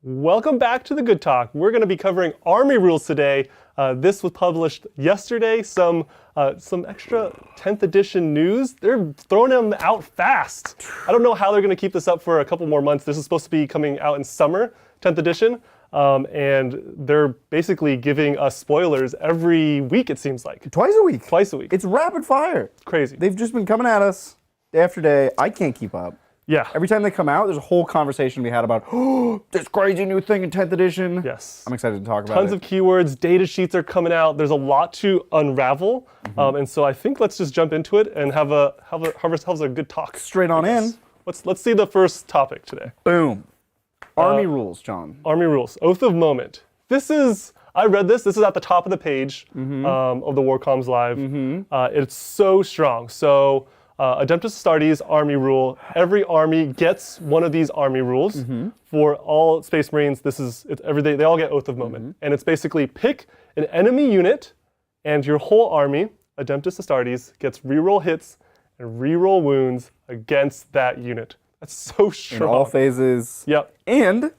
Welcome back to the Good Talk. We're going to be covering Army rules today. This was published yesterday. Some extra 10th edition news. They're throwing them out fast. I don't know how they're going to keep this up for a couple more months. This is supposed to be coming out in summer, 10th edition. And they're basically giving us spoilers every week, it seems like. Twice a week. Twice a week. It's rapid fire. Crazy. They've just been coming at us day after day. I can't keep up. Yeah. Every time they come out, there's a whole conversation we had about, oh, this crazy new thing in 10th edition. Yes. I'm excited to talk about Tons of keywords, data sheets are coming out. There's a lot to unravel. And so I think let's just jump into it and have ourselves a good talk. Straight on in. Let's see the first topic today. Boom. Army rules, John. Army rules. Oath of Moment. I read this. This is at the top of the page of the Warcoms Live. It's so strong. So Adeptus Astartes Army rule. Every army gets one of these army rules. For all Space Marines, they all get Oath of Moment. And it's basically pick an enemy unit and your whole army, Adeptus Astartes, gets reroll hits and reroll wounds against that unit. That's so strong. In all phases. Yep. And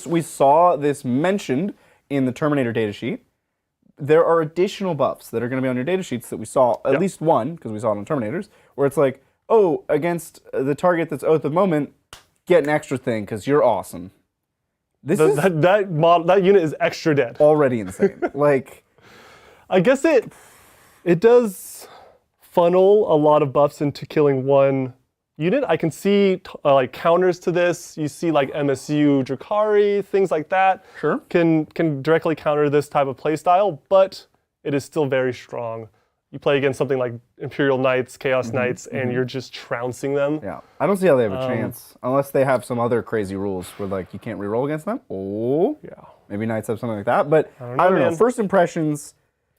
we saw this mentioned in the Terminator datasheet. There are additional buffs that are going to be on your datasheets that we saw, at least one, because we saw it on Terminators, where it's like, oh, against the target that's Oath of Moment, get an extra thing because you're awesome. That unit is extra dead. Already insane. Like, I guess it does funnel a lot of buffs into killing one unit. I can see like counters to this. You see like MSU Drakari, things like that. Sure. Can directly counter this type of playstyle, but it is still very strong. You play against something like Imperial Knights, Chaos Knights, and you're just trouncing them. Yeah. I don't see how they have a chance. Unless they have some other crazy rules where like you can't reroll against them. Oh. Yeah. Maybe Knights have something like that. But I don't know. Man. First impressions.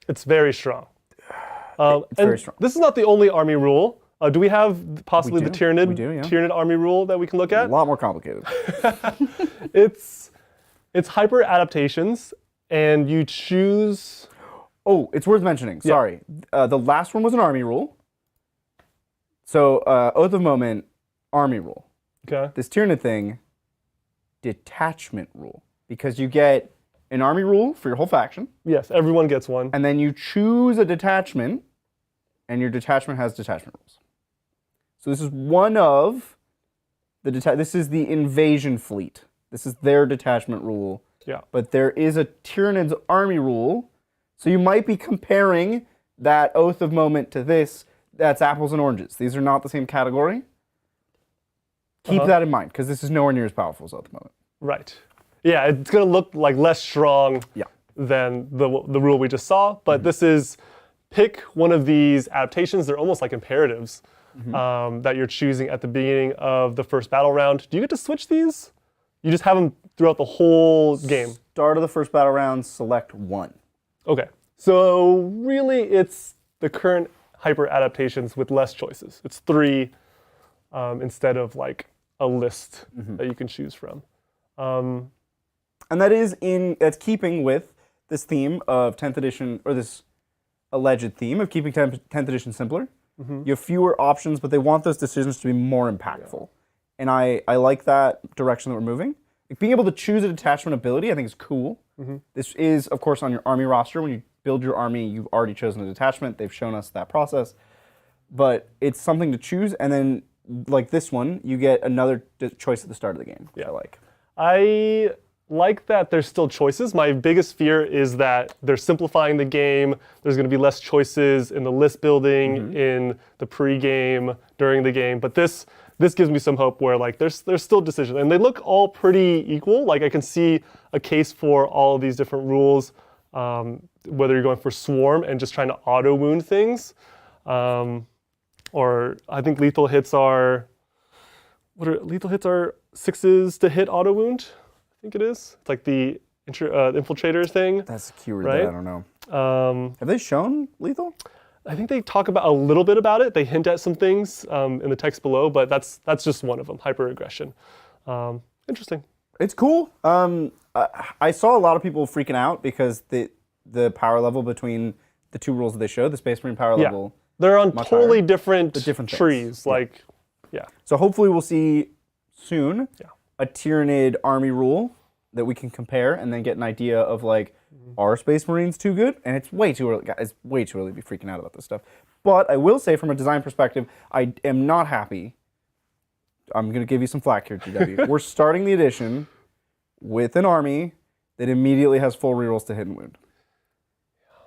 It's very strong. It's very strong. This is not the only army rule. Do we have possibly the Tyranid army rule that we can look at? A lot more complicated. It's hyper adaptations, and you choose. Oh, it's worth mentioning. Sorry. The last one was an army rule. So Oath of Moment, army rule. Okay. This Tyranid thing, detachment rule. Because you get an army rule for your whole faction. Yes, everyone gets one. And then you choose a detachment, and your detachment has detachment rules. So this is one of the this is the invasion fleet. This is their detachment rule. Yeah. But there is a Tyranid's army rule. So you might be comparing that Oath of Moment to this. That's apples and oranges. These are not the same category. Keep that in mind, because this is nowhere near as powerful as Oath of Moment. Right. Yeah, it's going to look like less strong than the rule we just saw, but this is pick one of these adaptations. They're almost like imperatives that you're choosing at the beginning of the first battle round. Do you get to switch these? You just have them throughout the whole game. Start of the first battle round, select one. Okay, so really it's the current hyper adaptations with less choices. It's 3 instead of like a list that you can choose from. And that's keeping with this theme of 10th edition, or this alleged theme of keeping 10th edition simpler. You have fewer options, but they want those decisions to be more impactful. And I like that direction that we're moving. Like being able to choose a detachment ability, I think is cool. This is, of course, on your army roster. When you build your army, you've already chosen a detachment. They've shown us that process. But it's something to choose, and then, like this one, you get another choice at the start of the game. Yeah. I like that there's still choices. My biggest fear is that they're simplifying the game. There's going to be less choices in the list building, in the pre-game, during the game. But this gives me some hope where like there's still decisions. And they look all pretty equal. Like I can see a case for all of these different rules, whether you're going for swarm and just trying to auto wound things. Or I think lethal hits are 6s to hit auto wound. I think it is. It's like the infiltrator thing. That's a keyword right? that I don't know. Have they shown lethal? I think they talk about a little bit about it. They hint at some things in the text below, but that's just one of them, hyper-aggression. Interesting. It's cool. I saw a lot of people freaking out because the power level between the two rules that they showed, the Space Marine power level. They're on totally higher. different different trees. things. Yeah. So hopefully we'll see soon a Tyranid army rule that we can compare and then get an idea of like, are Space Marines too good? And it's way too early. Guys, it's way too early to be freaking out about this stuff. But I will say, from a design perspective, I am not happy. I'm going to give you some flack here, GW. We're starting the edition with an army that immediately has full rerolls to hit and wound.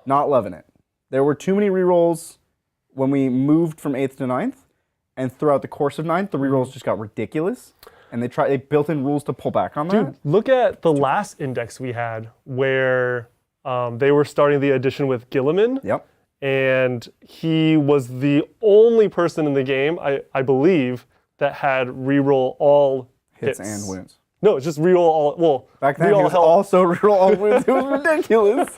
Not loving it. There were too many rerolls when we moved from 8th to 9th, and throughout the course of 9th, the rerolls just got ridiculous, and they built in rules to pull back on that. Dude, look at the last index we had where they were starting the edition with Gilliman. Yep. And he was the only person in the game, I believe, that had reroll all Hits hits. and wounds. No, it's just reroll all, well, Back then, he reroll was health. also reroll all wounds. It was ridiculous.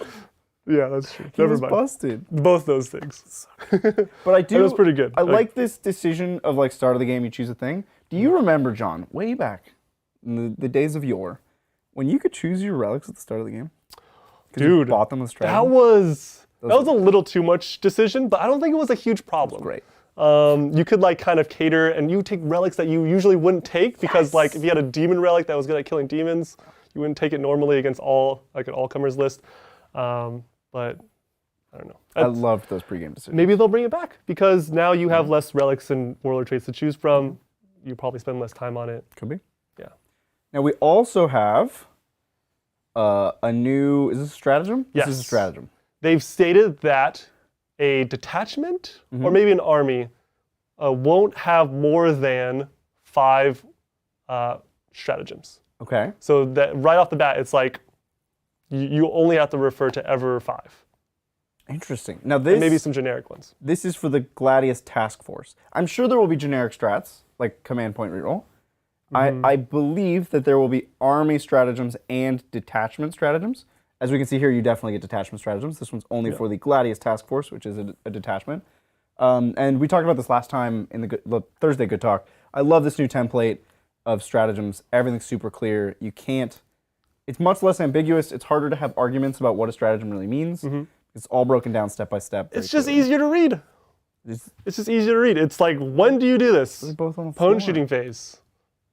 Yeah, that's true. He Never was mind. busted. Both those things. But I do. That was pretty good. I like this decision of like start of the game, you choose a thing. Do you remember, John, way back in the days of yore, when you could choose your relics at the start of the game? 'Cause you Dude, bought them with strategy. that was a little too much decision, but I don't think it was a huge problem. Great. You could like kind of cater, and you take relics that you usually wouldn't take because like if you had a demon relic that was good at killing demons, you wouldn't take it normally against all like an all-comers list. But I don't know. I loved those pregame decisions. Maybe they'll bring it back because now you have less relics and warlord traits to choose from. You probably spend less time on it. Could be. Yeah. Now we also have a new. Is this a stratagem? Yes. This is a stratagem. They've stated that a detachment or maybe an army won't have more than 5 stratagems. Okay. So that right off the bat, it's like you only have to refer to ever 5. Interesting. Now this And maybe some generic ones. This is for the Gladius Task Force. I'm sure there will be generic strats like command point reroll. I believe that there will be army stratagems and detachment stratagems. As we can see here, you definitely get detachment stratagems. This one's only for the Gladius Task Force, which is a detachment. And we talked about this last time in the Thursday Good Talk. I love this new template of stratagems. Everything's super clear. You can't. It's much less ambiguous. It's harder to have arguments about what a stratagem really means. It's all broken down step by step. It's just easier to read. It's just easier to read. It's like, when do you do this? They're both on the Opponent floor. shooting phase.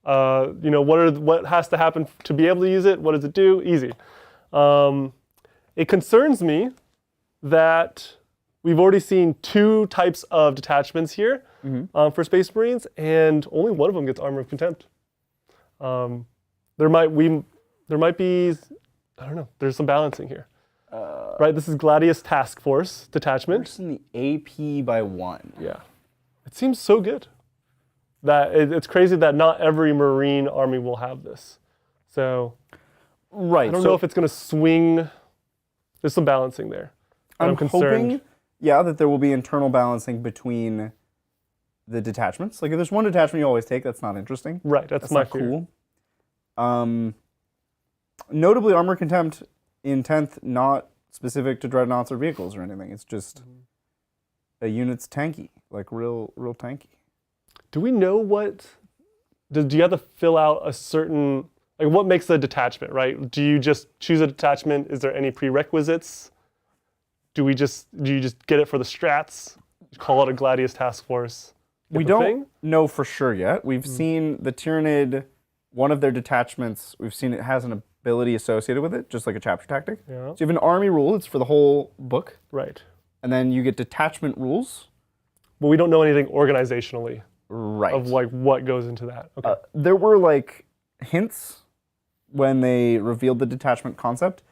You know, what has to happen to be able to use it? What does it do? Easy. It concerns me that we've already seen 2 types of detachments here for Space Marines, and only one of them gets Armor of Contempt. There might be, I don't know. There's some balancing here. Right, this is Gladius Task Force detachment. Worse than the AP by 1. Yeah, it seems so good. That it's crazy that not every Marine army will have this. So Right. I don't know if it's going to swing. There's some balancing there. I'm concerned. hoping, that there will be internal balancing between the detachments. Like if there's one detachment you always take, that's not interesting. Right, that's my not fear. cool. Notably, Armor Contempt in 10th, not specific to dreadnoughts or vehicles or anything. It's just a unit's tanky, like real tanky. Do we know do you have to fill out a certain, like what makes a detachment, right? Do you just choose a detachment? Is there any prerequisites? Do you just get it for the strats? Call it a Gladius Task Force? We don't know for sure yet. We've seen the Tyranid, one of their detachments, we've seen it has an ability associated with it, just like a chapter tactic. Yeah. So you have an army rule, it's for the whole book. Right. And then you get detachment rules. But we don't know anything organizationally Right. of like what goes into that. Okay. There were like hints when they revealed the detachment concept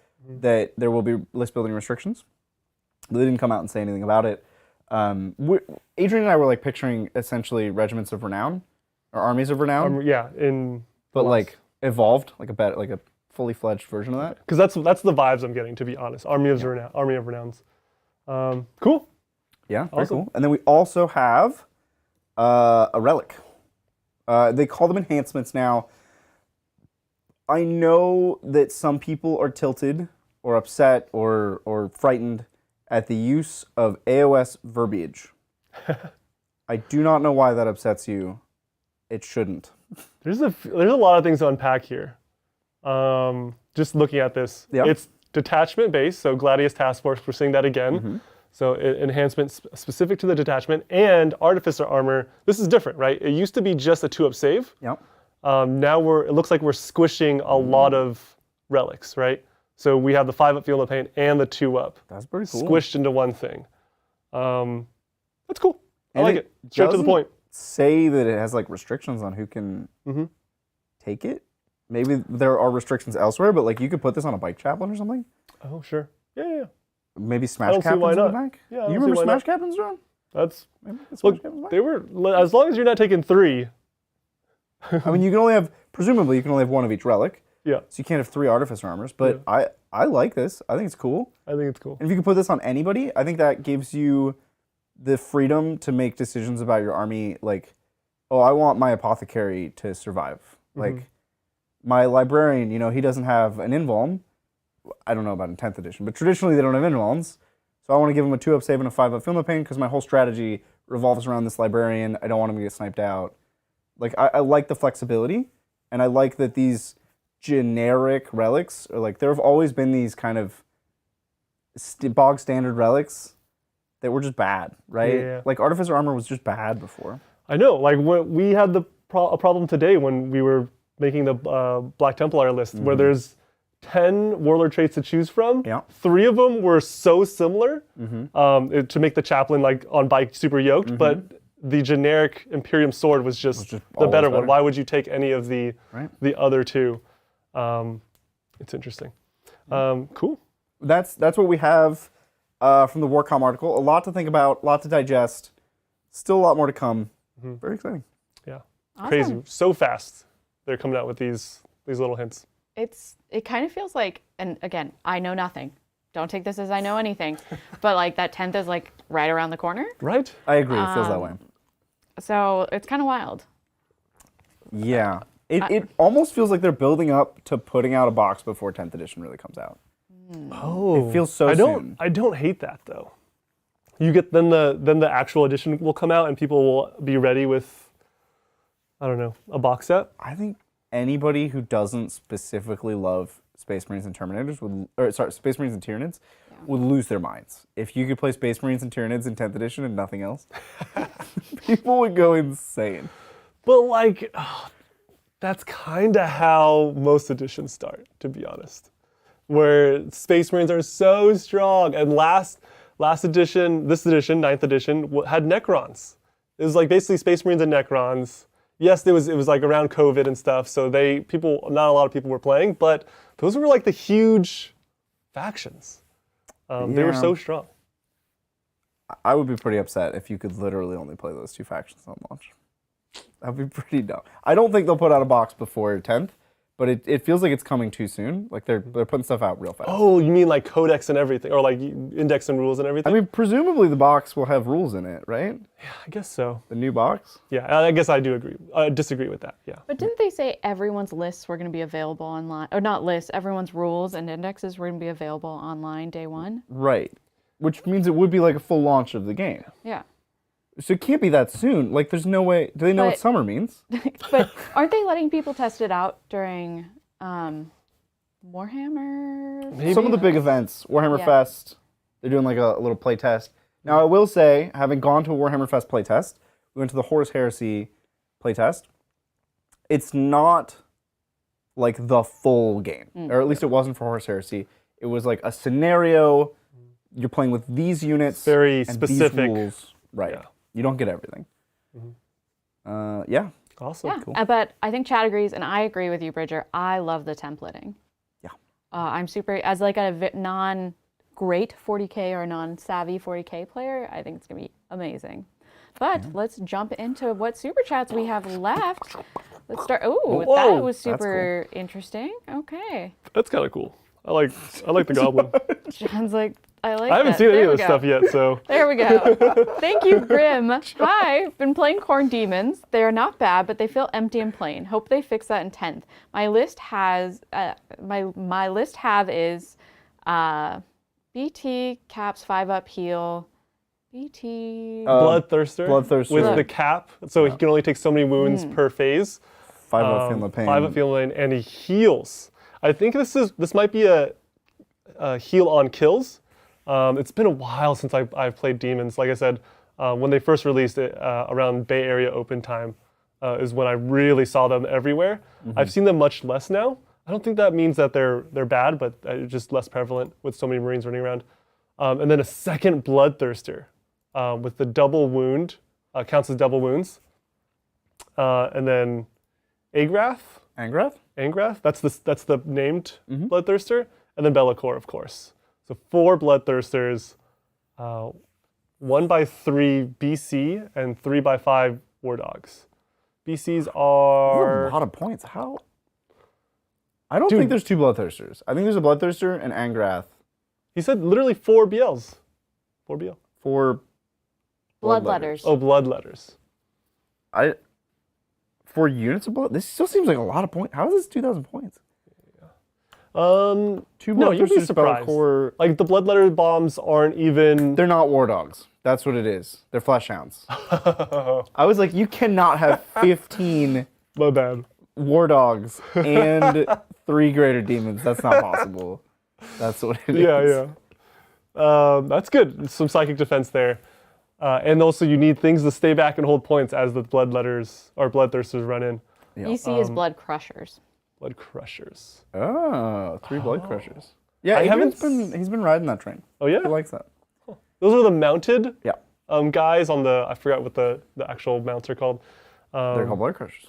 that there will be list building restrictions. They didn't come out and say anything about it. Adrian and I were like picturing essentially regiments of renown or armies of renown, but like evolved, like a fully fledged version of that. Because that's the vibes I'm getting, to be honest. Army of Renowns. Cool. Yeah, very Awesome. cool. And then we also have a relic. They call them enhancements now. I know that some people are tilted or upset or frightened at the use of AOS verbiage. I do not know why that upsets you. It shouldn't. There's a lot of things to unpack here. Just looking at this, it's detachment based, so Gladius Task Force, we're seeing that again. So enhancement specific to the detachment and Artificer Armor. This is different, right? It used to be just a 2-up save. Yep. Now it looks like we're squishing a lot of relics, right? So we have the 5-up Feel No Pain and the 2-up. That's pretty cool. Squished into one thing. That's cool. I And like it. Straight to the point. Say that it has like restrictions on who can take it. Maybe there are restrictions elsewhere, but like you could put this on a bike chaplain or something. Oh, sure. Yeah. Maybe Smash don't see why Captains in the not. back. Yeah, I You don't remember see why Smash not. Captains, John? That's Maybe the Smash look. Captains back? They were, as long as you're not taking 3. I mean, you can only have, presumably, you can only have 1 of each relic. Yeah, So you can't have 3 Artificer Armors. But I like this. I think it's cool. I think it's cool. And if you can put this on anybody, I think that gives you the freedom to make decisions about your army. Like, oh, I want my apothecary to survive. Like, my librarian, you know, he doesn't have an invuln. I don't know about in 10th edition, but traditionally they don't have invulns. So I want to give him a 2-up save and a 5-up Feel No Pain because my whole strategy revolves around this librarian. I don't want him to get sniped out. Like, I like the flexibility, and I like that these generic relics are like, there have always been these kind of bog standard relics that were just bad, right? Yeah. Like Artificer Armor was just bad before. I know. Like we had a problem today when we were making the Black Templar list, where there's 10 warlord traits to choose from. Yeah. 3 of them were so similar to make the chaplain like on bike super yoked, but the generic Imperium sword was just the better one. Why would you take any of the other 2? It's interesting. Cool. That's what we have from the Warcom article. A lot to think about, a lot to digest. Still a lot more to come. Very exciting. Yeah. Awesome. Crazy. So fast they're coming out with these little hints. It kind of feels like, and again, I know nothing. Don't take this as I know anything, but like that 10th is like right around the corner. Right? I agree. It feels that way. So it's kind of wild. Yeah. It almost feels like they're building up to putting out a box before 10th edition really comes out. Oh. It feels so soon. I don't hate that though. You get then the actual edition will come out and people will be ready with, I don't know, a box set. I think anybody who doesn't specifically love Space Marines and Terminators Space Marines and Tyranids would lose their minds. If you could play Space Marines and Tyranids in 10th edition and nothing else, people would go insane. But like, that's kind of how most editions start, to be honest. Where Space Marines are so strong, and last edition, this edition, 9th edition, had Necrons. It was like basically Space Marines and Necrons. Yes, it was like around COVID and stuff, so not a lot of people were playing, but those were like the huge factions. They were so strong. I would be pretty upset if you could literally only play those 2 factions on launch. That would be pretty dumb. I don't think they'll put out a box before 10th, but it feels like it's coming too soon. Like they're putting stuff out real fast. Oh, you mean like codex and everything, or like index and rules and everything? I mean, presumably the box will have rules in it, right? Yeah, I guess so. The new box? Yeah, I guess I do agree. I disagree with that, yeah. But didn't they say everyone's lists were going to be available online? Or not lists, everyone's rules and indexes were going to be available online day 1? Right. Which means it would be like a full launch of the game. Yeah. So it can't be that soon. Like, there's no way. Do they know what But- summer means? But aren't they letting people test it out during Warhammer? Maybe. Some of the big events, Warhammer Yeah. Fest, they're doing like a little play test. Now, I will say, having gone to a Warhammer Fest play test, we went to the Horus Heresy play test. It's not like the full game, or at least it wasn't for Horus Heresy. It was like a scenario. You're playing with these units, Very and specific. these rules. Right. Yeah. You don't get everything. Yeah. Awesome. Yeah, Cool. but I think Chad agrees, and I agree with you, Bridger. I love the templating. Yeah. I'm super, as like a non-great 40k or non-savvy 40k player, I think it's going to be amazing. But let's jump into what super chats we have left. Let's start. Oh, Whoa, that was that's super interesting. Okay. That's kind of cool. I like the goblin. John's like, I like I haven't that. seen any There of we this go. stuff yet, so. There we go. Thank you, Grim. Hi, been playing Corn Demons. They are not bad, but they feel empty and plain. Hope they fix that in 10th. My list has my list is BT caps 5-up heal. BT. Bloodthirster. Bloodthirster. With the cap, so he can only take so many wounds per phase. 5-up Feel No Pain. 5-up Feel No Pain, and he heals. I think this might be a heal on kills. It's been a while since I've played Demons. Like I said, when they first released it around Bay Area open time, is when I really saw them everywhere. I've seen them much less now. I don't think that means that they're bad, but just less prevalent with so many Marines running around. And then a second Bloodthirster with the double wound, counts as double wounds. And then Agrath. Angrath? That's the named Bloodthirster. And then Be'lakor, of course. So 4 Bloodthirsters, 1x3 BC and 3x5 War Dogs. BCs are... That's a lot of points. How? I don't think there's 2 Bloodthirsters. I think there's a Bloodthirster and Angrath. He said literally 4 BLs. 4 BL. 4 Bloodletters. Oh, Bloodletters. 4 units of blood? This still seems like a lot of points. How is this 2,000 points? 2 No, you'd be Bloodthirsters, surprised. Be'lakor. Like the Bloodletter bombs aren't even... They're not War Dogs. That's what it is. They're Flesh Hounds. I was like, you cannot have 15 My bad. War Dogs and 3 Greater Demons. That's not possible. That's what it is. Yeah. That's good. Some psychic defense there. And also you need things to stay back and hold points as the Bloodletters or Bloodthirsters run in. Yeah. BC is Blood Crushers. Blood Crushers. Oh, 3 Blood Crushers. Yeah, he's he's been riding that train. Oh yeah? He likes that. Those are the mounted Yeah. guys on the, I forgot what the actual mounts are called. They're called Blood Crushers.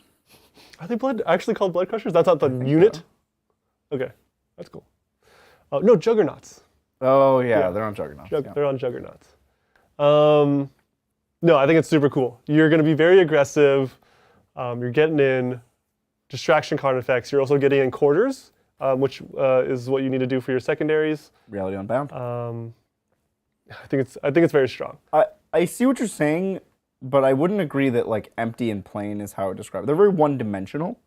Are they actually called Blood Crushers? That's not the unit? so. Okay, that's cool. No, Juggernauts. Oh, yeah, they're on Juggernauts. Yeah. They're on Juggernauts. No, I think it's super cool. You're going to be very aggressive. You're getting in distraction card effects. You're also getting in quarters, which is what you need to do for your secondaries. Reality Unbound. I think it's very strong. I see what you're saying, but I wouldn't agree that like empty and plain is how it describes. They're very one-dimensional.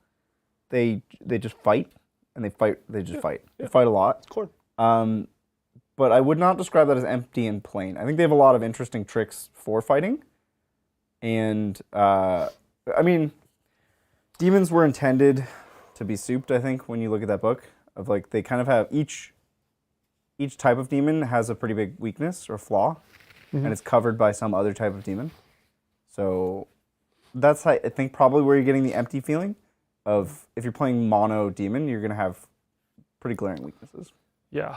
They just fight, and they just fight. They fight a lot. It's corn. But I would not describe that as empty and plain. I think they have a lot of interesting tricks for fighting. And, I mean, demons were intended to be souped, I think, when you look at that book. Of like, they kind of have, each type of demon has a pretty big weakness or flaw. And it's covered by some other type of demon. So that's, I think, probably where you're getting the empty feeling of, if you're playing mono demon, you're going to have pretty glaring weaknesses. Yeah.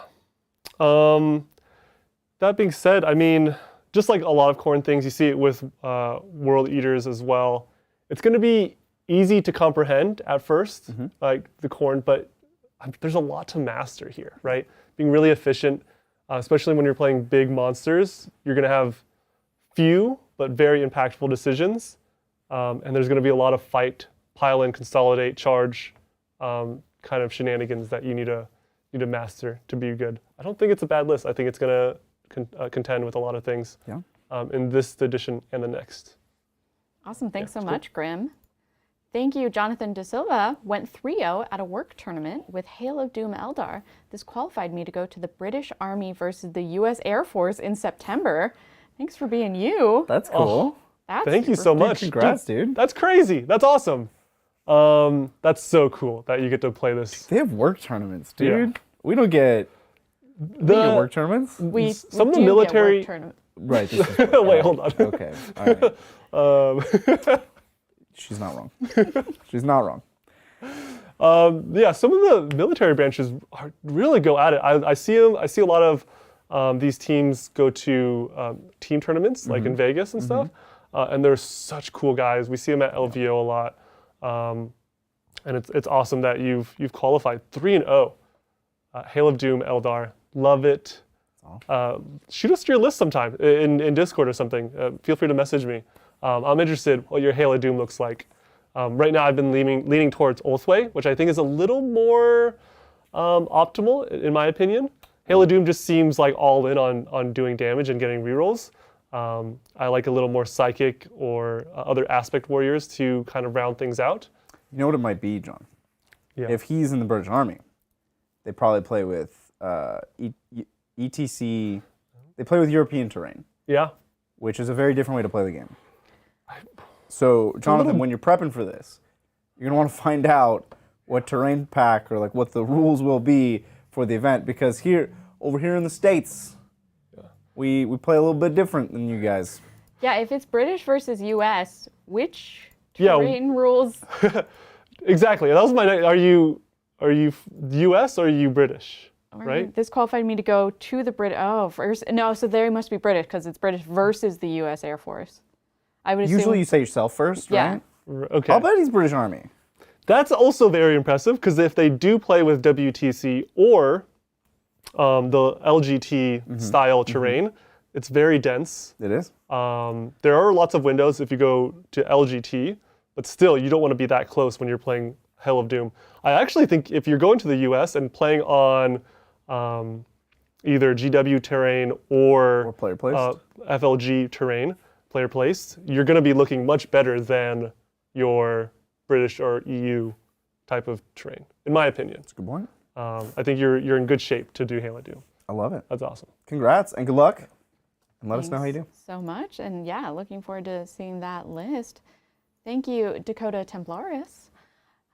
That being said, I mean, just like a lot of corn things, you see it with World Eaters as well. It's going to be easy to comprehend at first, like the corn, but there's a lot to master here, right? Being really efficient, especially when you're playing big monsters, you're going to have few but very impactful decisions, and there's going to be a lot of fight, pile in, consolidate, charge, kind of shenanigans that you need to master to be good. I don't think it's a bad list. I think it's going to contend with a lot of things in this edition and the next. Awesome. Thanks so much, Grim. Thank you. Jonathan De Silva went 3-0 at a work tournament with Hail of Doom Eldar. This qualified me to go to the British Army versus the U.S. Air Force in September. Thanks for being you. That's cool. Thank you so much. Congrats, dude. That's crazy. That's awesome. That's so cool that you get to play this. They have work tournaments, dude. Yeah. We don't get work tournaments. Some of the military. Right. This is, wait, hold on. Okay. All right. She's not wrong. She's not wrong. Yeah, some of the military branches really go at it. I see them. I see a lot of these teams go to team tournaments, like in Vegas and stuff. And they're such cool guys. We see them at LVO a lot, and it's awesome that you've qualified 3-0. Hail of Doom Eldar, love it. Shoot us your list sometime in Discord or something. Feel free to message me. I'm interested what your Hail of Doom looks like. Right now I've been leaning towards Oathway, which I think is a little more optimal in my opinion. Hail of Doom just seems like all in on doing damage and getting rerolls. I like a little more Psychic or other Aspect Warriors to kind of round things out. You know what it might be, John? Yeah. If he's in the British Army, they probably play with ETC. They play with European terrain. Yeah. Which is a very different way to play the game. So, Jonathan, when you're prepping for this, you're going to want to find out what terrain pack or like what the rules will be for the event, because over here in the States, we play a little bit different than you guys. Yeah, if it's British versus US, which Yeah. terrain rules. Exactly. That was my. Are you U.S. or are you British? Right. This qualified me to go to the Brit. Oh, first no. So they must be British because it's British versus the U.S. Air Force. I would assume. Usually you say yourself first, Yeah. right? Okay. I'll bet he's British Army. That's also very impressive because if they do play with WTC or the LGT style terrain, it's very dense. It is? There are lots of windows if you go to LGT, but still, you don't want to be that close when you're playing Hell of Doom. I actually think if you're going to the US and playing on either GW terrain or player placed. FLG terrain, player placed, you're going to be looking much better than your British or EU type of terrain, in my opinion. That's a good point. I think you're in good shape to do Hail of Doom. I love it. That's awesome. Congrats and good luck. And let us know how you do. So much, and yeah, looking forward to seeing that list. Thank you, Dakota Templaris.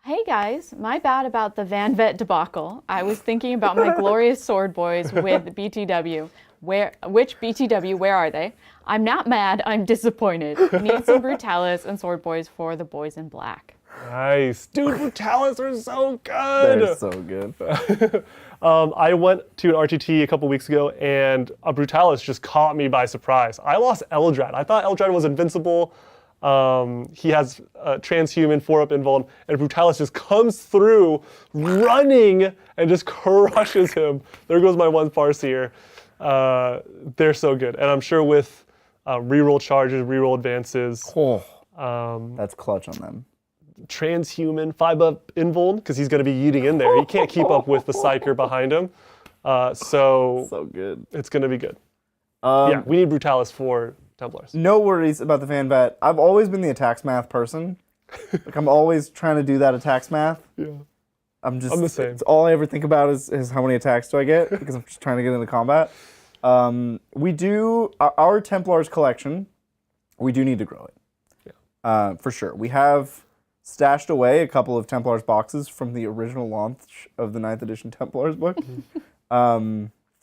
Hey guys, my bad about the Van Vet debacle. I was thinking about my glorious sword boys with BTW. Which BTW? Where are they? I'm not mad. I'm disappointed. Need some Brutalis and sword boys for the boys in black. Nice. Dude, Brutalis are so good. They're so good. I went to an RTT a couple weeks ago, and a Brutalis just caught me by surprise. I lost Eldrad. I thought Eldrad was invincible. He has transhuman 4-up invuln, and Brutalis just comes through running and just crushes him. There goes my one Farseer. They're so good. And I'm sure with reroll charges, reroll advances, That's clutch on them. transhuman 5-up invuln, because he's going to be yeeting in there. He can't keep up with the Psyker behind him. So good. It's going to be good. Yeah, we need Brutalis for Templars. No worries about the Van Vet. I've always been the attacks math person. Like I'm always trying to do that attacks math. Yeah. I'm the same. It's all I ever think about is how many attacks do I get, because I'm just trying to get into combat. We do our Templars collection. We do need to grow it. Yeah. For sure. We have stashed away a couple of Templars boxes from the original launch of the 9th edition Templars book.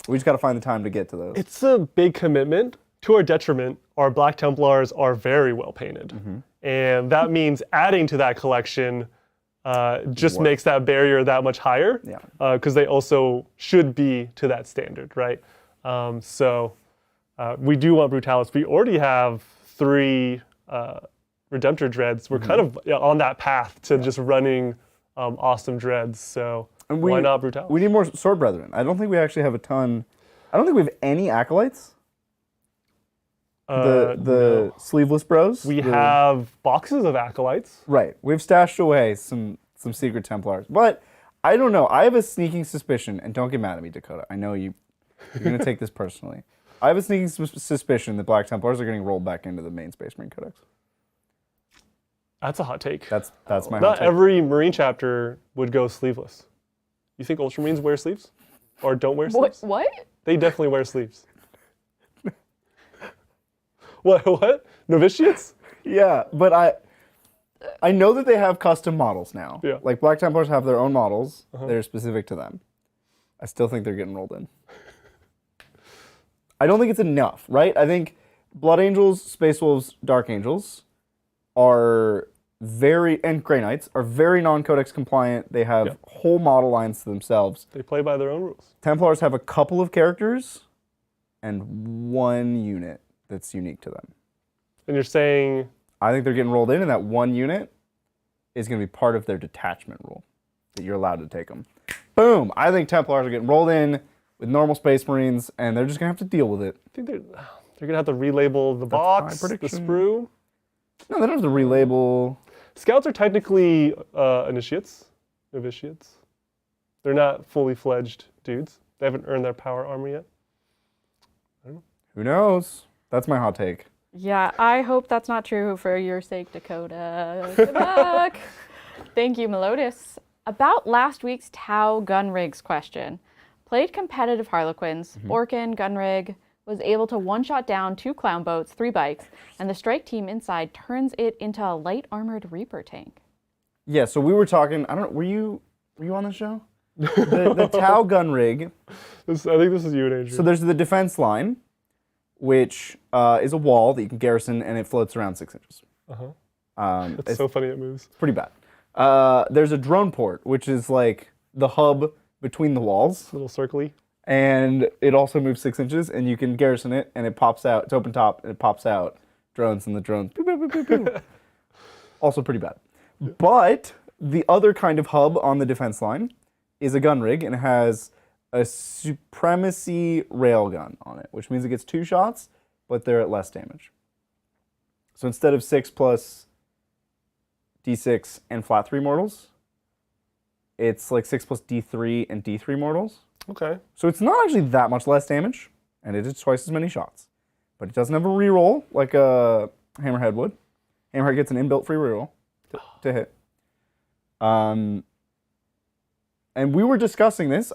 We just got to find the time to get to those. It's a big commitment. To our detriment, our Black Templars are very well painted. And that means adding to that collection just makes that barrier that much higher. Yeah. Because they also should be to that standard, right? So we do want Brutalis. We already have 3 Redemptor Dreads. We're kind of on that path to just running awesome Dreads. So why not Brutalis? We need more Sword Brethren. I don't think we actually have a ton. I don't think we have any Acolytes. The sleeveless bros. We have boxes of Acolytes. Right. We've stashed away some secret Templars. But I don't know. I have a sneaking suspicion, and don't get mad at me, Dakota. I know you're going to take this personally. I have a sneaking suspicion that Black Templars are getting rolled back into the main Space Marine Codex. That's a hot take. That's my hot Not take. every Marine chapter would go sleeveless. You think Ultramarines wear sleeves? Or don't wear sleeves? What? They definitely wear sleeves. What? Novitiates? Yeah, but I know that they have custom models now. Yeah. Like Black Templars have their own models that are specific to them. I still think they're getting rolled in. I don't think it's enough, right? I think Blood Angels, Space Wolves, Dark Angels are and Grey Knights are very non-codex compliant. They have whole model lines to themselves. They play by their own rules. Templars have a couple of characters and 1 unit that's unique to them. And you're saying... I think they're getting rolled in, and that 1 unit is going to be part of their detachment rule, that you're allowed to take them. Boom! I think Templars are getting rolled in with normal Space Marines, and they're just going to have to deal with it. I think they're going to have to relabel the box, the sprue. No, they don't have to relabel. Scouts are technically initiates, novitiates. They're not fully fledged dudes. They haven't earned their power armor yet. I don't know. Who knows? That's my hot take. Yeah, I hope that's not true for your sake, Dakota. Good luck. Thank you, Melodis. About last week's Tau gun rigs question. Played competitive Harlequins, Orkin, Gunrig, was able to one-shot down 2 clown boats, 3 bikes, and the strike team inside turns it into a light armored Reaper tank. Yeah, so we were talking, I don't know, were you on the show? The Tau gun rig. I think this is you and Adrian. So there's the defense line, which is a wall that you can garrison, and it floats around 6 inches. It's so funny it moves. pretty bad. There's a drone port, which is like the hub between the walls, Little circly. and it also moves 6 inches, and you can garrison it, and it pops out. It's open top, and it pops out drones, and the drones. Pew, pew, pew, pew, pew. Also pretty bad. But the other kind of hub on the defense line is a gun rig, and it has a supremacy railgun on it, which means it gets 2 shots, but they're at less damage. So instead of 6 plus D6 and flat 3 mortals, it's like 6 plus D3 and D3 mortals. Okay. So it's not actually that much less damage, and it is twice as many shots. But it doesn't have a reroll like a Hammerhead would. Hammerhead gets an inbuilt free reroll to hit. And we were discussing this.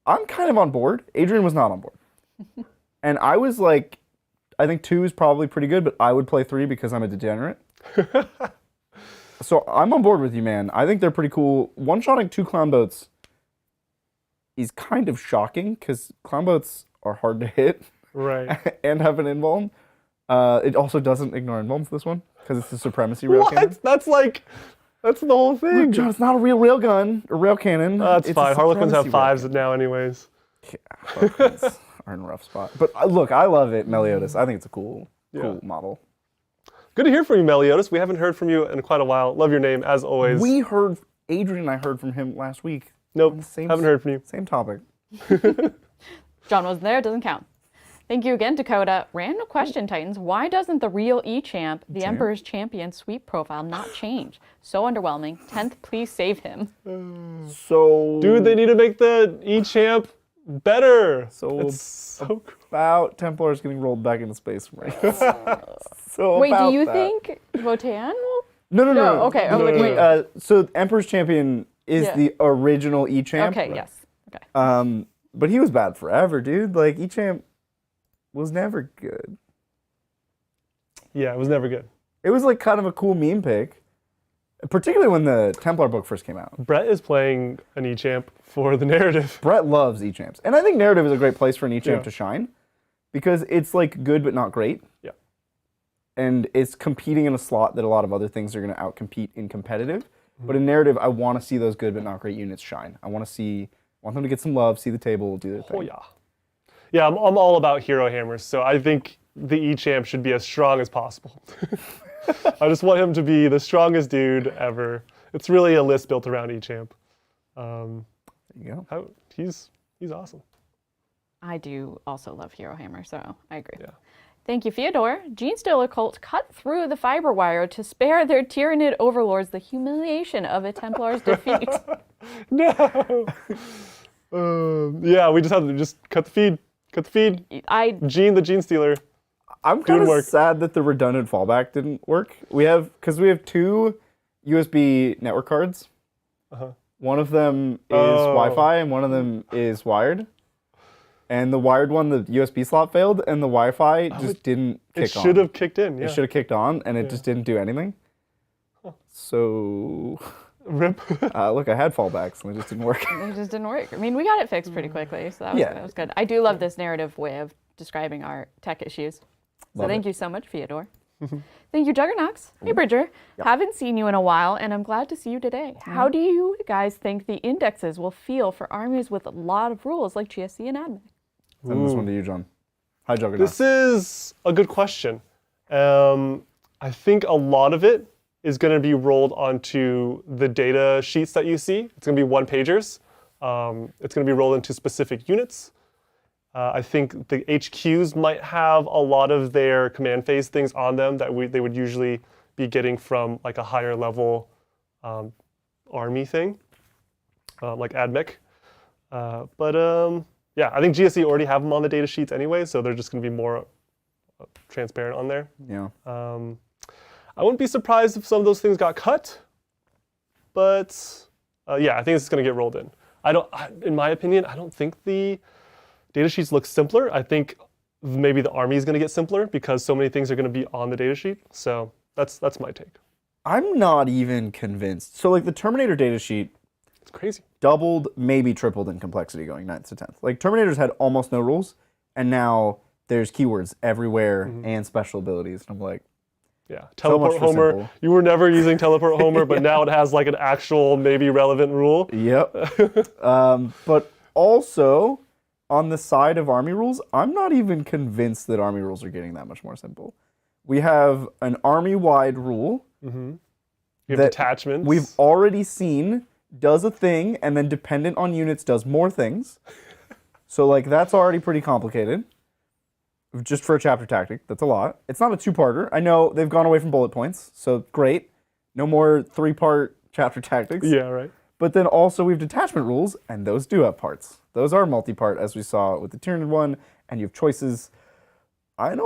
I'm kind of on board. Adrian was not on board. And I was like, I think 2 is probably pretty good, but I would play 3 because I'm a degenerate. So I'm on board with you, man. I think they're pretty cool. One-shotting 2 clown boats is kind of shocking because clown boats are hard to hit. Right. And have an invuln. It also doesn't ignore invulns, this one, because it's the supremacy rail cannon. What? That's the whole thing. Look, John, it's not a real railgun or rail cannon. That's It's fine. a Harlequins have supremacy 5s now anyways. rail cannon. Harlequins are in a rough spot. But look, I love it, Meliodas. I think it's a cool model. Good to hear from you, Meliodas. We haven't heard from you in quite a while. Love your name, as always. Adrian and I heard from him last week. Nope, haven't heard from you. Same topic. John wasn't there, it doesn't count. Thank you again, Dakota. Random question, Titans. Why doesn't the real E-Champ, the Emperor's Champion sweep profile, not change? So underwhelming. 10th, please save him. So, Dude, they need to make the E-Champ better. So It's so cool. about Templars getting rolled back into Space Marines. So Wait, do about you that. think Votan will? No. Okay, I was like, wait. So Emperor's Champion is the original E-Champ. Okay, yes. Okay. But he was bad forever, dude. Like, E-Champ was never good. Yeah, it was never good. It was like kind of a cool meme pick, particularly when the Templar book first came out. Brett is playing an E-Champ for the narrative. Brett loves E-Champs. And I think narrative is a great place for an E-Champ Yeah. to shine because it's like good but not great. Yeah. And it's competing in a slot that a lot of other things are going to outcompete in competitive. But in narrative, I want to see those good but not great units shine. I want them to get some love, see the table, do their thing. Oh, yeah. Yeah, I'm all about hero hammers, so I think the E-Champ should be as strong as possible. I just want him to be the strongest dude ever. It's really a list built around E-Champ. There you go. He's awesome. I do also love Hero Hammer, so I agree. Yeah. Thank you, Theodore. Gene Stealer Cult cut through the fiber wire to spare their Tyranid overlords the humiliation of a Templar's defeat. No. Yeah, we just have to just cut the feed. Cut the feed. Gene, the Gene Stealer. I'm kind Doing of sad that the redundant fallback didn't work. Because we have 2 USB network cards. One of them is Wi-Fi and one of them is wired. And the wired one, the USB slot failed, and the Wi-Fi just didn't kick on. It should have kicked in, yeah. It should have kicked on, and it just didn't do anything. So, Rip. look, I had fallbacks, and it just didn't work. It just didn't work. I mean, we got it fixed pretty quickly, so that was good. I do love this narrative way of describing our tech issues. So thank you so much, Fyodor. Thank you, Juggernauts. Hey, Bridger. Haven't seen you in a while, and I'm glad to see you today. How do you guys think the indexes will feel for armies with a lot of rules like GSC and AdMech? Send this one to you, John. Hi, Juggernaut. This is a good question. I think a lot of it is going to be rolled onto the data sheets that you see. It's going to be one-pagers. It's going to be rolled into specific units. I think the HQs might have a lot of their command phase things on them that they would usually be getting from like a higher level army thing, like AdMech. Yeah, I think GSE already have them on the data sheets anyway, so they're just going to be more transparent on there. Yeah. I wouldn't be surprised if some of those things got cut, but yeah, I think it's going to get rolled in. In my opinion, I don't think the data sheets look simpler. I think maybe the army is going to get simpler because so many things are going to be on the data sheet. So that's my take. I'm not even convinced. So like the Terminator data sheet, It's crazy. doubled, maybe tripled in complexity going 9th to 10th. Like Terminators had almost no rules, and now there's keywords everywhere and special abilities. And I'm like, Yeah, So much Teleport for Homer. simple. You were never using Teleport Homer, but now it has like an actual, maybe relevant rule. Yep. But also, on the side of army rules, I'm not even convinced that army rules are getting that much more simple. We have an army-wide rule You have that detachments. we've already seen does a thing, and then dependent on units does more things. So like that's already pretty complicated. Just for a chapter tactic, that's a lot. It's not a two-parter. I know they've gone away from bullet points, so great. No more three-part chapter tactics. Yeah, right. But then also we have detachment rules, and those do have parts. Those are multi-part, as we saw with the Tyranid one, and you have choices. I'm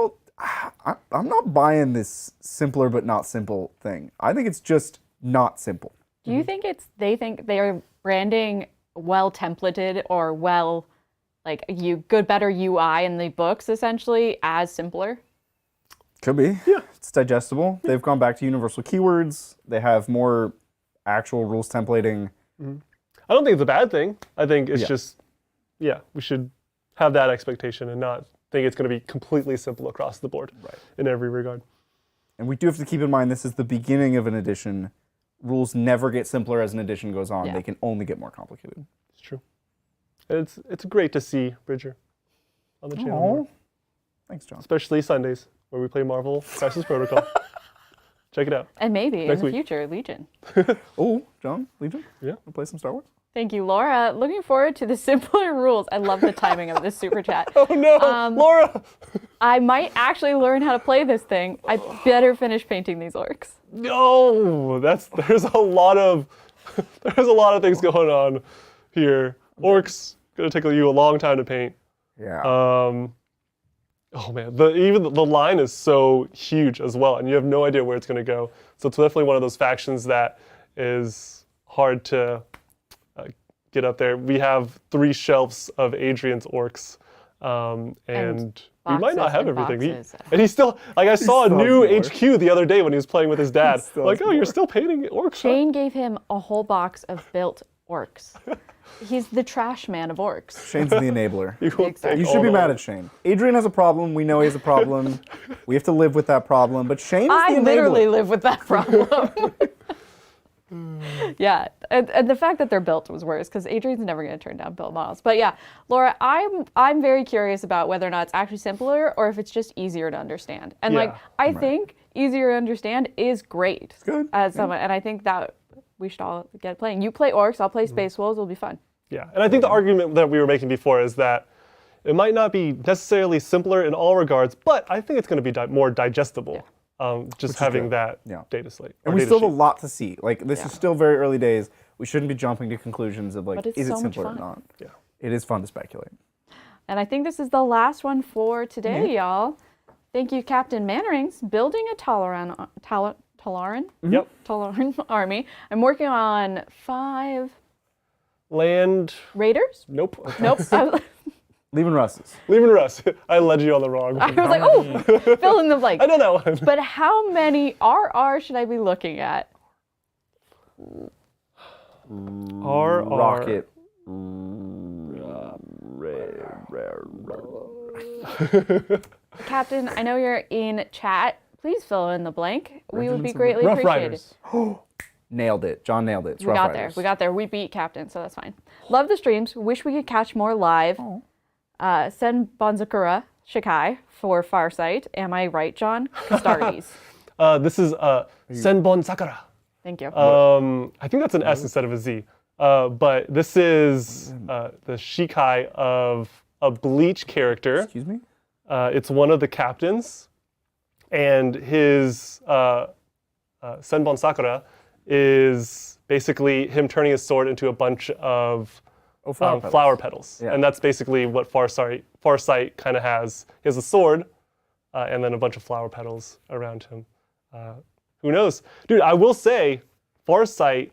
not buying this simpler but not simple thing. I think it's just not simple. Do you think they think they are branding well templated or well, like better UI in the books essentially as simpler? Could be. Yeah. It's digestible. They've gone back to universal keywords. They have more actual rules templating. I don't think it's a bad thing. I think it's just, we should have that expectation and not think it's going to be completely simple across the board in every regard. And we do have to keep in mind this is the beginning of an edition. Rules never get simpler as an edition goes on. Yeah. They can only get more complicated. It's true. And it's great to see Bridger on the channel more. Thanks, John. Especially Sundays where we play Marvel Crisis Protocol. Check it out. And maybe Next in the week. future, Legion. Oh, John, Legion? Yeah. We'll play some Star Wars? Thank you, Laura. Looking forward to the simpler rules. I love the timing of this super chat. Oh no, Laura! I might actually learn how to play this thing. I better finish painting these orcs. No, there's a lot of things going on here. Orcs gonna take you a long time to paint. Yeah. Oh man, even the line is so huge as well, and you have no idea where it's gonna go. So it's definitely one of those factions that is hard to get up there. We have 3 shelves of Adrian's orcs, and we might not boxes have and everything. boxes. And he's still, like I saw a still has new more. HQ the other day when he was playing with his dad. still Like, has oh, you're more. still painting orcs? huh?" Shane gave him a whole box of built orcs. He's the trash man of orcs. Shane's the enabler. He will Exactly. take You all should be the mad orcs. at Shane. Adrian has a problem. We know he has a problem. We have to live with that problem. But Shane is I the enabler. literally live with that problem. Yeah, and the fact that they're built was worse because Adrian's never going to turn down built models. But yeah, Laura, I'm very curious about whether or not it's actually simpler or if it's just easier to understand. And like, Yeah, I think easier to understand is great good, as someone, and I think that we should all get playing. You play orcs, I'll play space wolves. It'll be fun. Yeah, and I think the argument that we were making before is that it might not be necessarily simpler in all regards, but I think it's going to be more digestible. Just having good. that Yeah. data slate. And or we data still have a sheet. lot to see. Like, this is still very early days. We shouldn't be jumping to conclusions of, like, But it's is so it much simpler or fun. not? Yeah. It is fun to speculate. And I think this is the last one for today, y'all. Thank you, Captain Mannerings. Building a Talaran Yep. Talaran army. I'm working on 5 Land. raiders. Nope. Nope. Leaving Russ's. Leaving Russ. I led you on the wrong I one. was like, oh, fill in the blank. I know that one. But how many RR should I be looking at? RR. Rocket. Captain, I know you're in chat. Please fill in the blank. We would be Regiments of greatly Rough appreciated. Riders. Nailed it. John nailed it. It's We Rough got there. Riders. We got there. We beat Captain, so that's fine. Love the streams. Wish we could catch more live. Send Bonzakura Shikai for Farsight. Am I right, John? Astartes. This is Senbon Sakura. Thank you. I think that's an S instead of a Z. But this is the Shikai of a Bleach character. Excuse me? It's one of the captains, and his Senbon Sakura is basically him turning his sword into a bunch of flower petals. Yeah. And that's basically what Farsight kind of has. He has a sword and then a bunch of flower petals around him. Who knows? Dude, I will say, Farsight,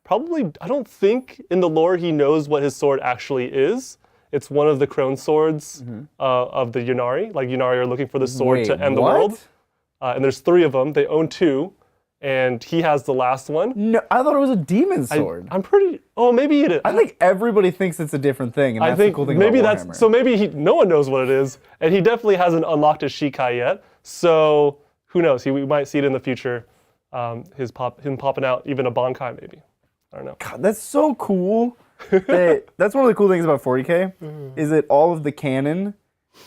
probably, I don't think in the lore he knows what his sword actually is. It's one of the crone swords of the Yunari. Like, Yunari are looking for the sword to Wait, end the what? world. And there's 3 of them. They own 2. And he has the last one. No, I thought it was a demon sword. I'm pretty, maybe it is. I think everybody thinks it's a different thing, and that's I think the cool thing maybe about that's, Warhammer. so maybe no one knows what it is. And he definitely hasn't unlocked his Shikai yet. So who knows? We might see it in the future. Him popping out, even a Bankai maybe. I don't know. God, that's so cool. That's one of the cool things about 40k is that all of the canon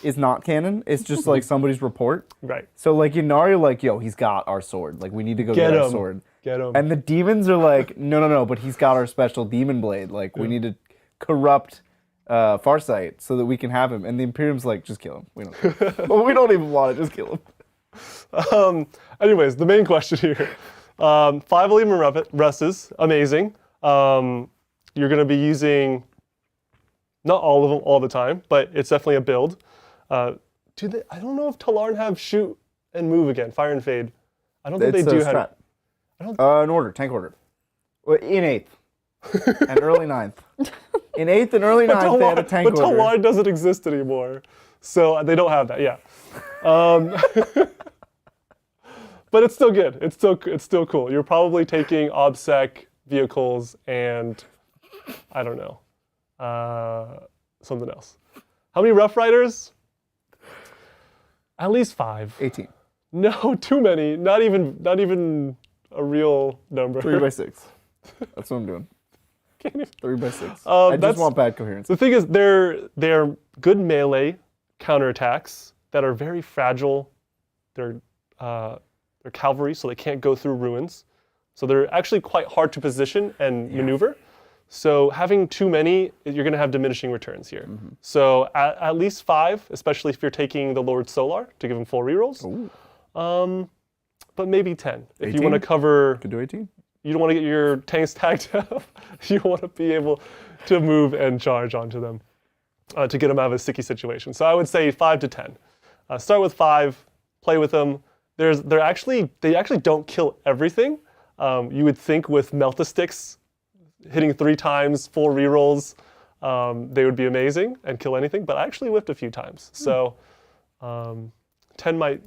is not canon. It's just like somebody's report. Right. So like Inari, like, yo, he's got our sword. Like we need to go get our him. sword. Get him. And the demons are like, no, but he's got our special demon blade. Like we need to corrupt Farsight so that we can have him. And the Imperium's like, just kill him. We don't. Well, we don't even want to just kill him. Anyways, the main question here. 5 Aleem Resses, amazing. You're going to be using, not all of them all the time, but it's definitely a build. I don't know if Talarn have shoot and move again, fire and fade. I don't think they do have. An order, tank order. Well, in 8th and early 9th. In 8th and early 9th, they had a tank order. But Talarn doesn't exist anymore, so they don't have that. Yeah. But it's still good. It's still cool. You're probably taking OBSEC vehicles and I don't know, something else. How many Rough Riders? At least 5. 18. No, too many. Not even a real number. 3 by 6. That's what I'm doing. 3 by 6. I That's- just want bad coherence. The thing is, they're good melee counterattacks that are very fragile. They're cavalry, so they can't go through ruins. So they're actually quite hard to position and maneuver. So having too many, you're going to have diminishing returns here. So at least 5, especially if you're taking the Lord Solar to give him full rerolls. But maybe 10 if 18? you want to cover. Could do 18. You don't want to get your tanks tagged up. You want to be able to move and charge onto them to get them out of a sticky situation. So I would say 5 to 10. Start with 5, play with them. They actually don't kill everything. You would think with Melta-Sticks hitting 3 times, full rerolls, they would be amazing and kill anything. But I actually whiffed a few times. So 10 might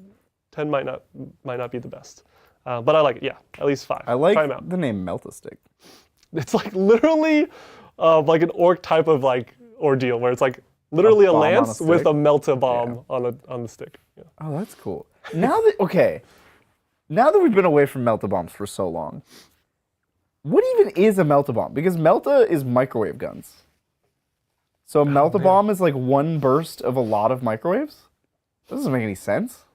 not be the best. But I like it, yeah, at least 5. I like Try 'em out. the name Melta-Stick. It's like literally like an orc type of like ordeal where it's like literally a bomb on a lance with stick? a melta bomb on the stick. Yeah. Oh, that's cool. Now that we've been away from Melta Bombs for so long, what even is a Melta Bomb? Because Melta is microwave guns. So a Melta Bomb is like one burst of a lot of microwaves? That doesn't make any sense.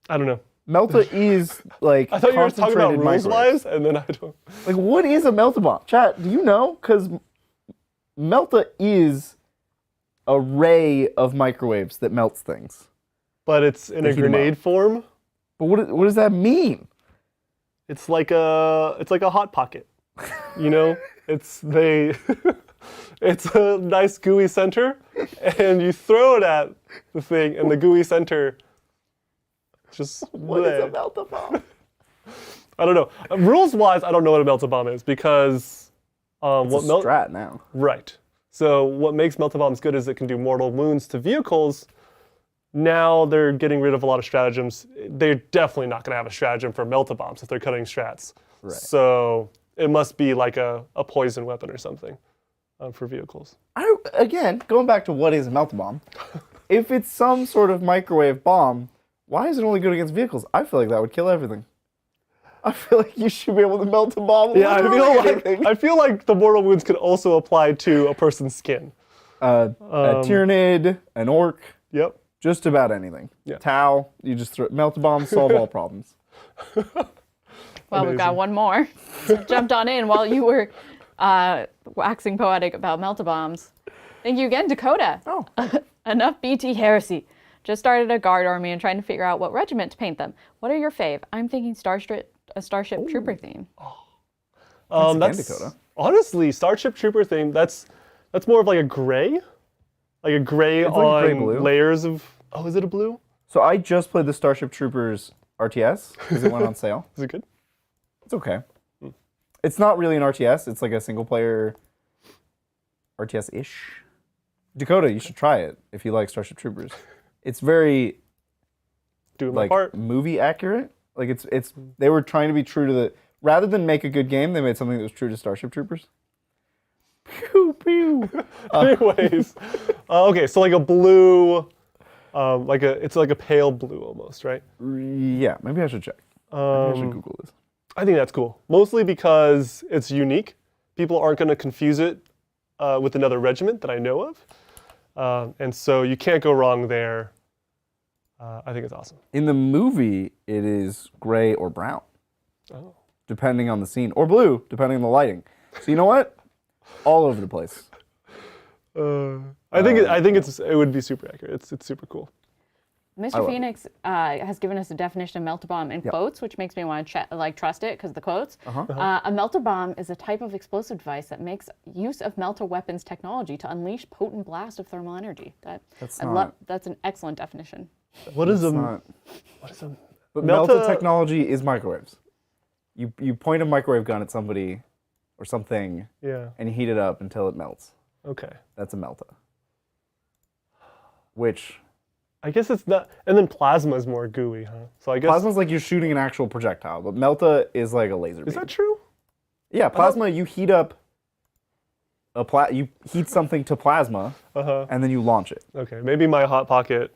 I don't know. Melta is like I thought you were talking about concentrated rules microwaves. wise, and then I don't. Like, what is a Melta Bomb? Chat, do you know? Because Melta is a ray of microwaves that melts things. But it's in a heat 'em up. grenade form. But what does that mean? It's like a hot pocket. You know, it's a nice gooey center, and you throw it at the thing, and the gooey center just. What is a Melta Bomb? I don't know. Rules-wise, I don't know what a Melta Bomb is because It's a strat now. Right. So what makes Melta Bombs good is it can do mortal wounds to vehicles. Now they're getting rid of a lot of stratagems. They're definitely not going to have a stratagem for Melta Bombs if they're cutting strats. Right. So it must be like a poison weapon or something for vehicles. Again, going back to what is a Melta Bomb, if it's some sort of microwave bomb, why is it only good against vehicles? I feel like that would kill everything. I feel like you should be able to melt a bomb. Yeah, Anything. I feel like the mortal wounds could also apply to a person's skin. A Tyranid, an orc, Yep. just about anything. Yeah. Tau, you just melt a bomb, solve all problems. Well, we've got one more. Jumped on in while you were waxing poetic about Melta Bombs. Thank you again, Dakota. Oh. Enough BT heresy. Just started a guard army and trying to figure out what regiment to paint them. What are your fave? I'm thinking a Starship Trooper theme. That's Dakota. Honestly, Starship Trooper theme. That's more of like a gray on like gray-blue. layers of. Oh, is it a blue? So I just played the Starship Troopers RTS because it went on sale. Is it good? It's okay. It's not really an RTS. It's like a single player RTS-ish. Dakota, you should try it if you like Starship Troopers. It's very Doing my like part. movie accurate. Like it's they were trying to be true to the rather than make a good game, they made something that was true to Starship Troopers. Pew pew. Anyways, okay, so like a blue. It's like a pale blue almost, right? Yeah, maybe I should check. Maybe I should Google this. I think that's cool. Mostly because it's unique. People aren't going to confuse it with another regiment that I know of. And so you can't go wrong there. I think it's awesome. In the movie, it is gray or brown, Oh. depending on the scene, or blue, depending on the lighting. So you know what? All over the place. I think it would be super accurate. It's super cool. Mr. Phoenix has given us a definition of melta-bomb in quotes, which makes me want to trust it because the quotes. A melta-bomb is a type of explosive device that makes use of melta weapons technology to unleash potent blast of thermal energy. That's an excellent definition. What is a But melta technology is microwaves. You point a microwave gun at somebody or something, and you heat it up until it melts. Okay. That's a melta. Which, I guess it's not. And then plasma is more gooey, huh? So I guess plasma's like you're shooting an actual projectile, but melta is like a laser beam. Is that true? Yeah, plasma. You heat up you heat something to plasma, and then you launch it. Okay, maybe my hot pocket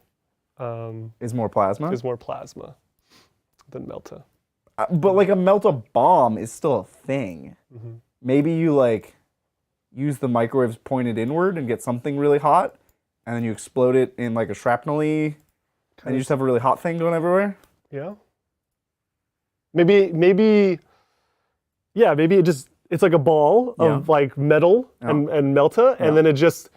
Is more plasma. is more plasma than melta. But like a melta bomb is still a thing. Maybe you like use the microwaves pointed inward and get something really hot, and then you explode it in like a shrapnel-y, and you just have a really hot thing going everywhere. Yeah. Maybe it's like a ball of like metal and melta, and then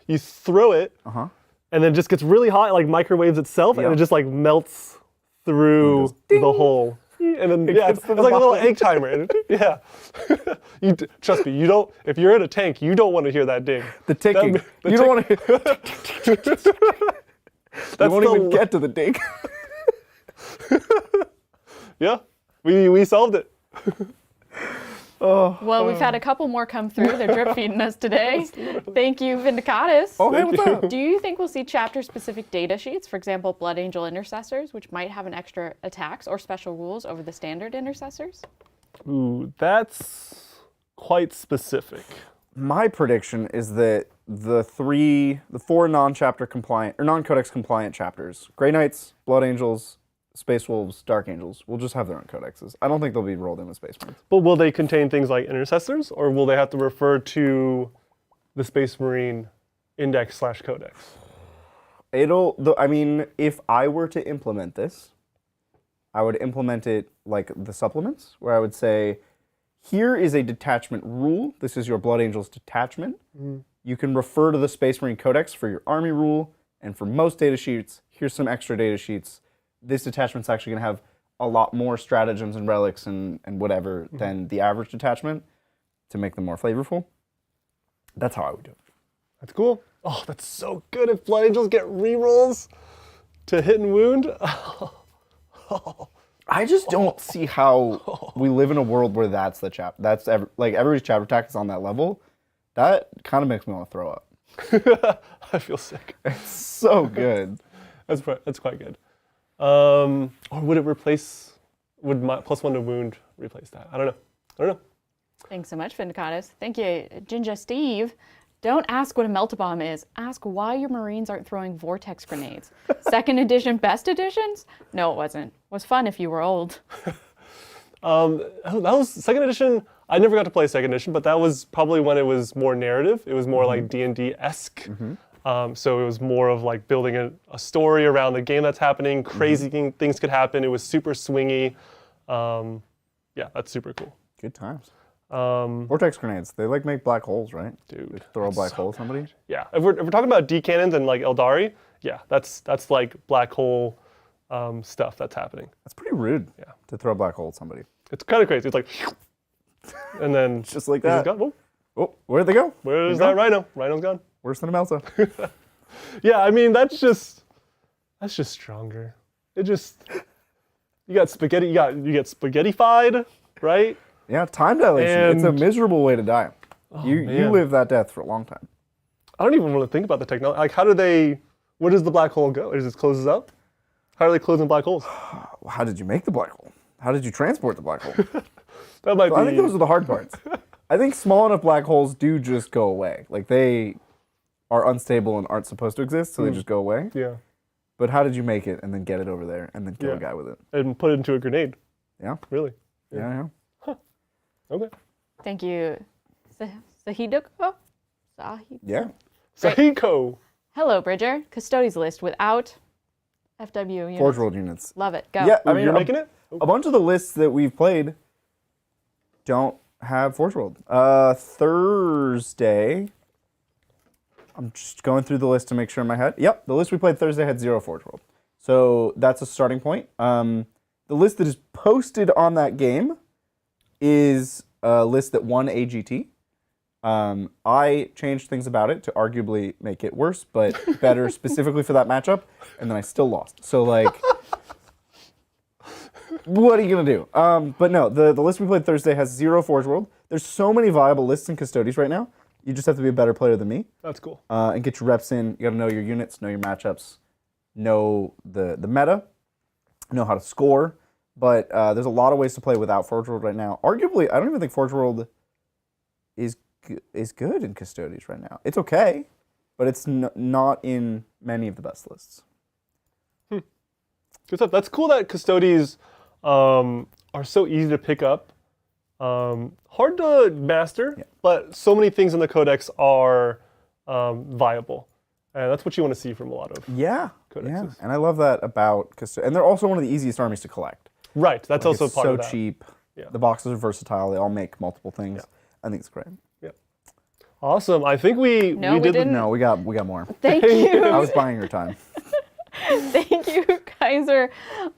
you throw it, and then it just gets really hot, like microwaves itself, and it just like melts through the hole. And then it's like a little egg timer. Yeah. Trust me, you don't. If you're in a tank, you don't want to hear that ding. The ticking. You don't want to. You won't even get to the ding. Yeah, we solved it. Well, we've had a couple more come through. They're drip feeding us today. Thank you, Vindicatus. Oh, hey, what's up? Do you think we'll see chapter-specific data sheets, for example, Blood Angel Intercessors, which might have an extra attacks or special rules over the standard Intercessors? Ooh, that's quite specific. My prediction is that the four non-chapter compliant or non-codex compliant chapters, Grey Knights, Blood Angels, Space Wolves, Dark Angels, will just have their own codexes. I don't think they'll be rolled in with Space Marines. But will they contain things like intercessors, or will they have to refer to the Space Marine index/codex? I mean, if I were to implement this, I would implement it like the supplements, where I would say, here is a detachment rule. This is your Blood Angels detachment. You can refer to the Space Marine Codex for your army rule, and for most data sheets, here's some extra data sheets. This detachment's actually going to have a lot more stratagems and relics and whatever than the average detachment to make them more flavorful. That's how I would do it. That's cool. Oh, that's so good if Blood Angels get rerolls to hit and wound. I just don't see how we live in a world where that's the everybody's chapter attack is on that level. That kind of makes me want to throw up. I feel sick. It's so good. That's quite good. Or would it replace? Would my +1 to wound replace that? I don't know. Thanks so much, Vindicatus. Thank you, Jinja Steve. Don't ask what a melta-bomb is. Ask why your Marines aren't throwing vortex grenades. Second edition, best editions? No, it wasn't. It was fun if you were old. That was second edition. I never got to play second edition, but that was probably when it was more narrative. It was more like D&D-esque. So it was more of like building a story around the game that's happening. Crazy things could happen. It was super swingy. Yeah, that's super cool. Good times. Vortex grenades, they like make black holes, right? Dude. They throw a black hole at somebody? Yeah, if we're talking about D cannons and like Eldari, yeah, that's like black hole stuff that's happening. That's pretty rude to throw a black hole at somebody. It's kind of crazy. It's like, and then just like that. Oh, where'd they go? Where's that rhino? Rhino's gone. Worse than a melta. Yeah, I mean that's just stronger. You got spaghetti. You get spaghettified, right? Yeah, time dilation. It's a miserable way to die. You live that death for a long time. I don't even want to think about the technology. Like, where does the black hole go? It just closes up? How are they closing black holes? How did you make the black hole? How did you transport the black hole? I think those are the hard parts. I think small enough black holes do just go away. Like, they are unstable and aren't supposed to exist, so they just go away. Yeah. But how did you make it and then get it over there and then kill a guy with it? And put it into a grenade. Yeah. Really? Yeah. Okay. Thank you, Sahidoko. Yeah. Sahiko. Hello, Bridger. Custodies list without FW units. Forge World units. Love it. Go. Yeah, I Ooh, mean, you're making it? a bunch of the lists that we've played don't have Forge World. Thursday, I'm just going through the list to make sure in my head. Yep, the list we played Thursday had 0 Forge World. So that's a starting point. The list that is posted on that game is a list that won AGT. I changed things about it to arguably make it worse, but better specifically for that matchup, and then I still lost. So, like, what are you going to do? But no, the list we played Thursday has 0 Forge World. There's so many viable lists in Custodies right now. You just have to be a better player than me. That's cool. And get your reps in. You got to know your units, know your matchups, know the meta, know how to score. But there's a lot of ways to play without Forge World right now. Arguably, I don't even think Forge World is good in Custodies right now. It's okay, but it's not in many of the best lists. Good stuff. That's cool that Custodies are so easy to pick up. Hard to master, but so many things in the Codex are viable. And that's what you want to see from a lot of codexes. And I love that about Custodies. And they're also one of the easiest armies to collect. Right, that's Like, also it's part of that. so cheap. Yeah. The boxes are versatile. They all make multiple things. Yeah. I think it's great. Yeah. Awesome. I think we we did. didn't. No, we got more. Thank you. I was buying your time. Thank you, Kaiser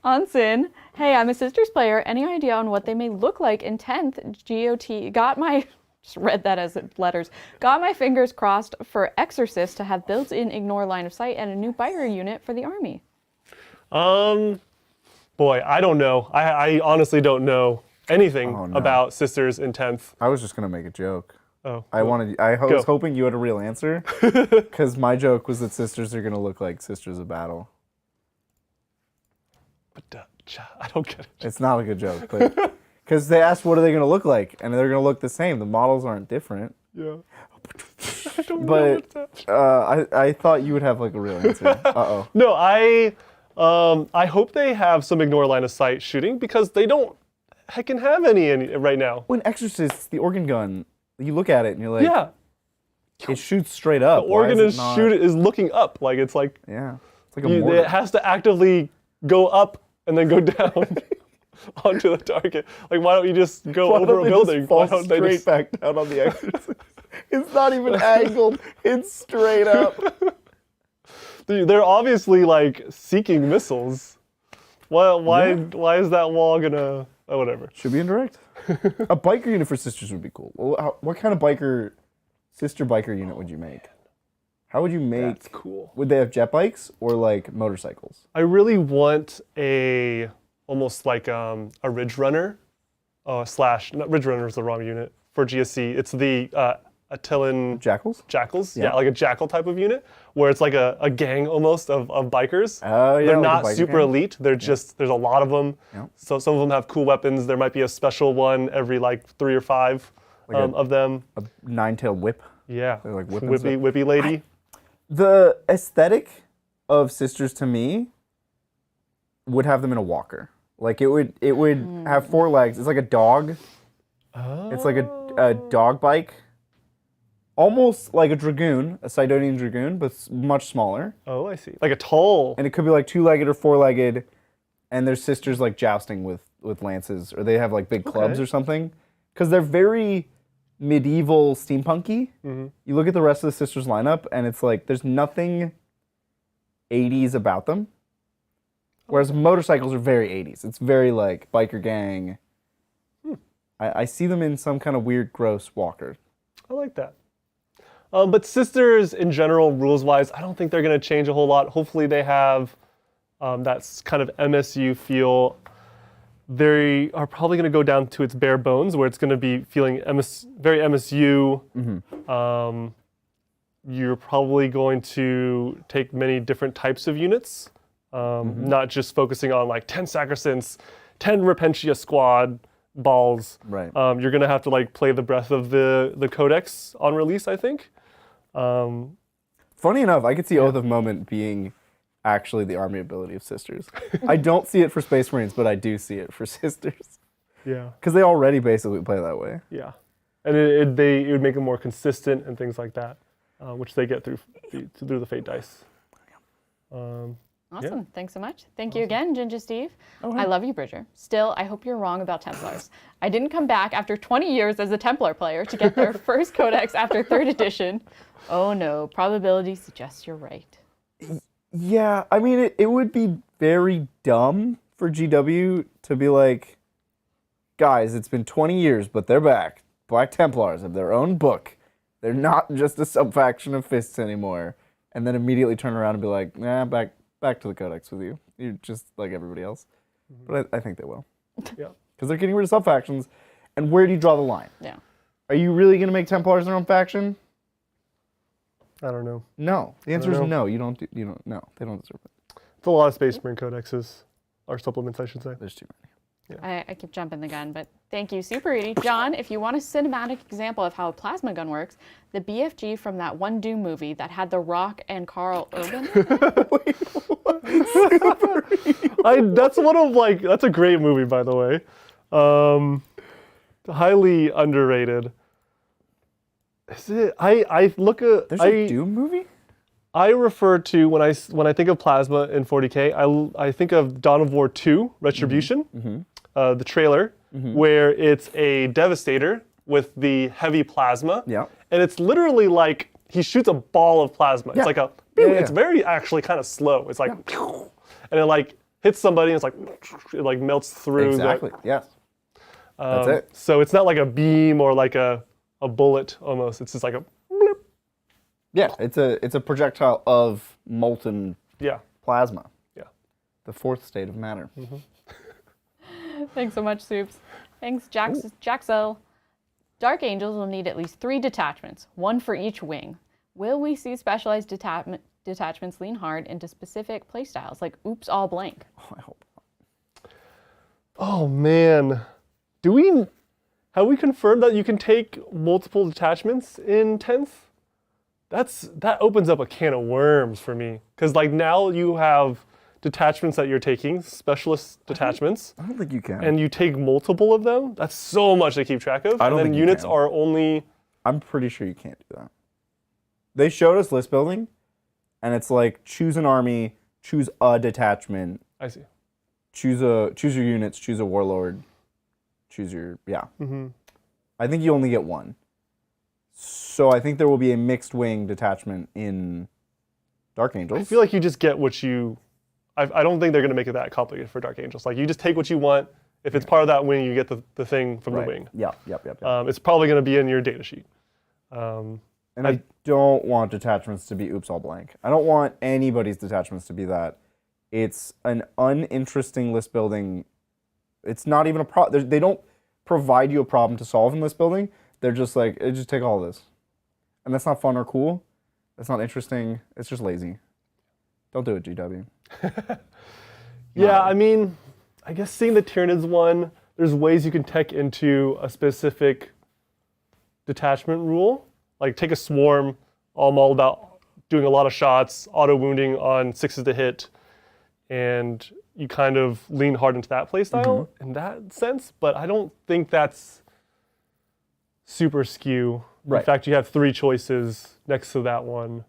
Onsen. Hey, I'm a Sisters player. Any idea on what they may look like in 10th GOT? Just read that as letters. Got my fingers crossed for Exorcist to have built-in ignore line of sight and a new biker unit for the army. Boy, I don't know. I honestly don't know anything about Sisters in 10th. I was just gonna make a joke. Oh. I was hoping you had a real answer, because my joke was that Sisters are gonna look like Sisters of Battle. But I don't get it. It's not a good joke, but because they asked what are they gonna look like, and they're gonna look the same. The models aren't different. Yeah. I don't know But what's that. I thought you would have like a real answer. No, I hope they have some ignore line of sight shooting because they don't heckin' have any right now. When Exorcist, the organ gun, you look at it and you're like, Yeah. it shoots straight up. The organ Why is is looking up. Like it's like Yeah, it's like a mortar. it has to actively go up and then go down onto the target. Like why don't you just go Why over don't a they building? just fall Why don't they straight just back down on the Exorcist? It's not even angled. It's straight up. They're obviously like seeking missiles. Why is that wall gonna whatever? Should be indirect. A biker unit for Sisters would be cool. Well, what kind of sister biker unit would you make? How would you make? That's cool. Would they have jet bikes or like motorcycles? I really want almost like a Ridge Runner, Ridge Runner is the wrong unit for GSC. It's the Attilan Jackals? Jackals, Yeah. like a jackal type of unit, where it's like a gang almost of bikers. Oh, yeah, They're like a not biker super gang. elite. They're just there's a lot of them. Yeah. So some of them have cool weapons. There might be a special one every like 3 or 5 of them. A nine-tailed whip. Yeah, They're like whipping stuff. whippy lady. The aesthetic of Sisters to me would have them in a walker. Like it would have 4 legs. It's like a dog. Oh. It's like a dog bike. Almost like a dragoon, a Sidonian dragoon, but much smaller. Oh, I see. Like a tall. And it could be like 2-legged or 4-legged, and their sisters like jousting with lances, or they have like big clubs or something. Because they're very medieval steampunky. Mm-hmm. You look at the rest of the sisters lineup, and it's like there's nothing 80s about them. Whereas motorcycles are very 80s. It's very like biker gang. I see them in some kind of weird, gross walker. I like that. But Sisters in general, rules-wise, I don't think they're going to change a whole lot. Hopefully they have that kind of MSU feel. They are probably going to go down to its bare bones, where it's going to be feeling very MSU. Mm-hmm. You're probably going to take many different types of units, not just focusing on like 10 Sacrosants, 10 Repentia squad balls. Right. You're going to have to like play the breadth of the codex on release, I think. Funny enough, I could see Oath of Moment being actually the army ability of Sisters. I don't see it for Space Marines, but I do see it for Sisters. Yeah. Because they already basically play that way. Yeah. And it would make them more consistent and things like that, which they get through the Fate dice. Awesome. Thanks so much. Thank you again, Ginger Steve. Oh, I love you, Bridger. Still, I hope you're wrong about Templars. I didn't come back after 20 years as a Templar player to get their first codex after 3rd edition. Oh no, probability suggests you're right. Yeah, I mean, it would be very dumb for GW to be like, guys, it's been 20 years, but they're back. Black Templars have their own book. They're not just a sub-faction of Fists anymore. And then immediately turn around and be like, nah, back to the Codex with you. You're just like everybody else. But I think they will. Yeah. Because they're getting rid of sub-factions. And where do you draw the line? Yeah. Are you really going to make Templars their own faction? I don't know. No. The answer is know. no. You don't, no. They don't deserve it. It's a lot of Space Marine codexes, or supplements, I should say. There's too many. I keep jumping the gun, but thank you, Super Edie. John, if you want a cinematic example of how a plasma gun works, the BFG from that one Doom movie that had The Rock and Carl Urban. That's a great movie, by the way. Highly underrated. Is it? I look at. There's a Doom movie? I refer to when I think of plasma in 40k, I think of Dawn of War 2 Retribution, the trailer, where it's a Devastator with the heavy plasma, and it's literally like he shoots a ball of plasma. It's like a, it's very actually kind of slow. It's like, and it like hits somebody, and it's like it like melts through. Exactly. Yes. That's it. So it's not like a beam or like a bullet almost. It's just like a. Yeah, it's a projectile of molten plasma. Yeah. The fourth state of matter. Thanks so much, Soups. Thanks, Jaxo. Dark Angels will need at least 3 detachments, 1 for each wing. Will we see specialized detachments lean hard into specific playstyles, like Oops All Blank? Oh, I hope not. Oh man, have we confirmed that you can take multiple detachments in 10th? That opens up a can of worms for me, because like now you have detachments that you're taking, specialist detachments. I don't think you can. And you take multiple of them. That's so much to keep track of. I don't and then think you units can. are only. I'm pretty sure you can't do that. They showed us list building, and it's like choose an army, choose a detachment. I see. Choose your units, choose a warlord, choose your I think you only get 1. So I think there will be a mixed wing detachment in Dark Angels. I feel like you just get what you. I don't think they're going to make it that complicated for Dark Angels. Like you just take what you want. If it's part of that wing, you get the thing from the wing. Yeah, yep. It's probably going to be in your data sheet. And I don't want detachments to be Oops All Blank. I don't want anybody's detachments to be that. It's an uninteresting list building. It's not even a problem. They don't provide you a problem to solve in list building. They're just like, just take all of this. And that's not fun or cool. That's not interesting. It's just lazy. Don't do it, GW. Yeah, I mean, I guess seeing the Tyranids one, there's ways you can tech into a specific detachment rule. Like take a swarm, all about doing a lot of shots, auto wounding on 6s to hit, and you kind of lean hard into that playstyle in that sense. But I don't think that's super skew. Right. In fact, you have 3 choices next to that one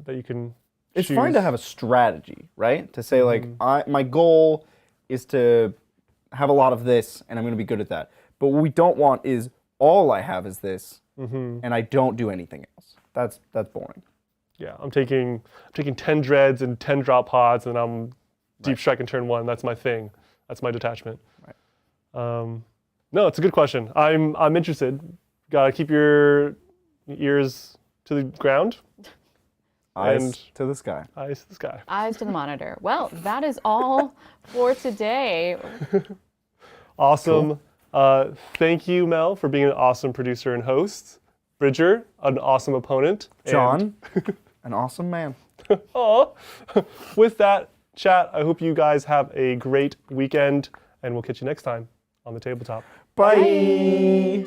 that you can It's choose. fine to have a strategy, right? To say like, my goal is to have a lot of this, and I'm going to be good at that. But what we don't want is all I have is this, and I don't do anything else. That's boring. Yeah, I'm taking 10 dreads and 10 drop pods, and I'm deep strike in turn 1. That's my thing. That's my detachment. Right. No, it's a good question. I'm interested. Gotta keep your ears to the ground. Eyes to the sky. Eyes to the sky. Eyes to the monitor. Well, that is all for today. Awesome. Thank you, Mel, for being an awesome producer and host. Bridger, an awesome opponent. John, an awesome man. Aw. With that, chat, I hope you guys have a great weekend, and we'll catch you next time on the tabletop. Bye.